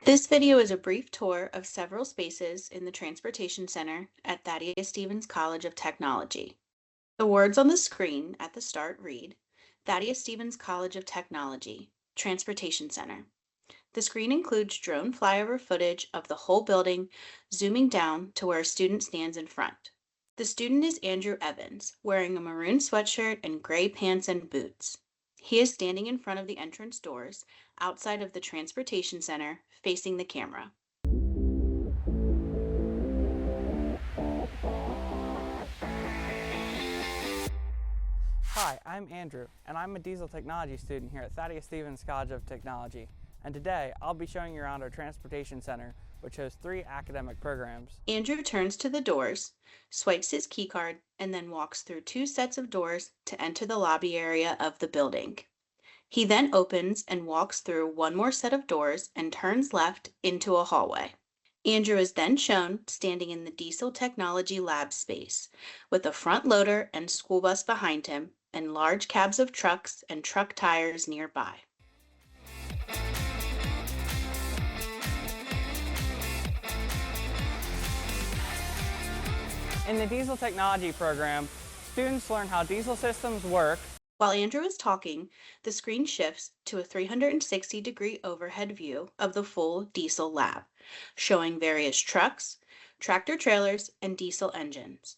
This video is a brief tour of several spaces in the Transportation Center at Thaddeus Stevens College of Technology. The words on the screen at the start read, Thaddeus Stevens College of Technology, Transportation Center. The screen includes drone flyover footage of the whole building, zooming down to where a student stands in front. The student is Andrew Evans, wearing a maroon sweatshirt and gray pants and boots. He is standing in front of the entrance doors outside of the Transportation Center, facing the camera. Hi, I'm Andrew, and I'm a diesel technology student here at Thaddeus Stevens College of Technology. And today, I'll be showing you around our Transportation Center, which has 3 academic programs. Andrew turns to the doors, swipes his keycard, and then walks through 2 sets of doors to enter the lobby area of the building. He then opens and walks through one more set of doors and turns left into a hallway. Andrew is then shown standing in the Diesel Technology Lab space, with a front loader and school bus behind him, and large cabs of trucks and truck tires nearby. In the diesel technology program, students learn how diesel systems work. While Andrew is talking, the screen shifts to a 360-degree overhead view of the full diesel lab, showing various trucks, tractor-trailers, and diesel engines.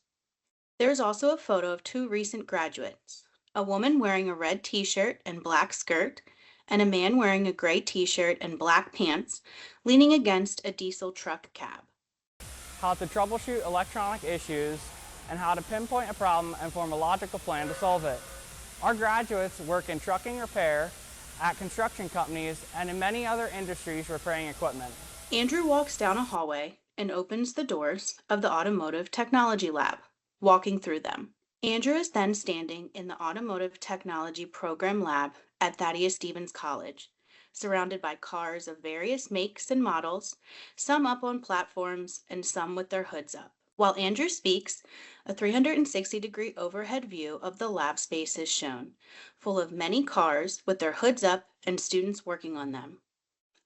There is also a photo of 2 recent graduates, a woman wearing a red t-shirt and black skirt, and a man wearing a gray t-shirt and black pants, leaning against a diesel truck cab. How to troubleshoot electronic issues, and how to pinpoint a problem and form a logical plan to solve it. Our graduates work in trucking repair, at construction companies, and in many other industries repairing equipment. Andrew walks down a hallway and opens the doors of the Automotive Technology Lab, walking through them. Andrew is then standing in the Automotive Technology Program Lab at Thaddeus Stevens College, surrounded by cars of various makes and models, some up on platforms and some with their hoods up. While Andrew speaks, a 360-degree overhead view of the lab space is shown, full of many cars with their hoods up and students working on them.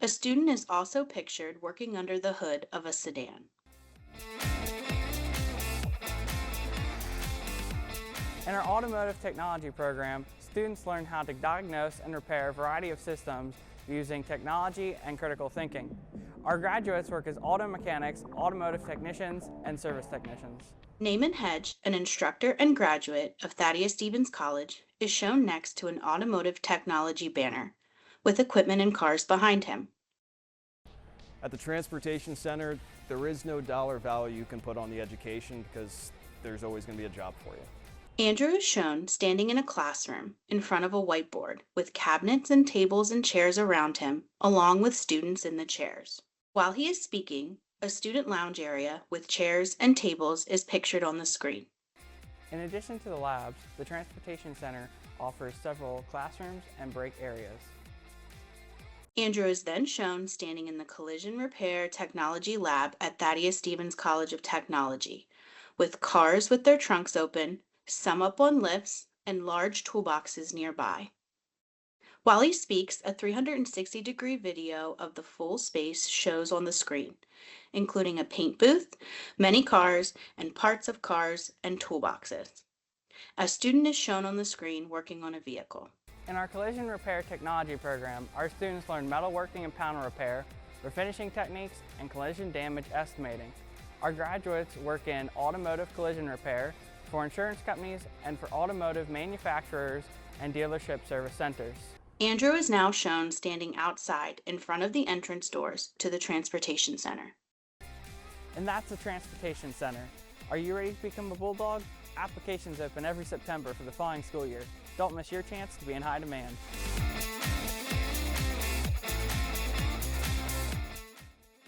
A student is also pictured working under the hood of a sedan. In our Automotive Technology program, students learn how to diagnose and repair a variety of systems using technology and critical thinking. Our graduates work as auto mechanics, automotive technicians, and service technicians. Naaman Hedge, an instructor and graduate of Thaddeus Stevens College, is shown next to an automotive technology banner, with equipment and cars behind him. At the Transportation Center, there is no dollar value you can put on the education because there's always going to be a job for you. Andrew is shown standing in a classroom in front of a whiteboard with cabinets and tables and chairs around him, along with students in the chairs. While he is speaking, a student lounge area with chairs and tables is pictured on the screen. In addition to the labs, the Transportation Center offers several classrooms and break areas. Andrew is then shown standing in the Collision Repair Technology Lab at Thaddeus Stevens College of Technology, with cars with their trunks open, some up on lifts, and large toolboxes nearby. While he speaks, a 360-degree video of the full space shows on the screen, including a paint booth, many cars, and parts of cars and toolboxes. A student is shown on the screen working on a vehicle. In our Collision Repair Technology program, our students learn metalworking and panel repair, refinishing techniques, and collision damage estimating. Our graduates work in automotive collision repair for insurance companies and for automotive manufacturers and dealership service centers. Andrew is now shown standing outside in front of the entrance doors to the Transportation Center. And that's the Transportation Center. Are you ready to become a Bulldog? Applications open every September for the following school year. Don't miss your chance to be in high demand.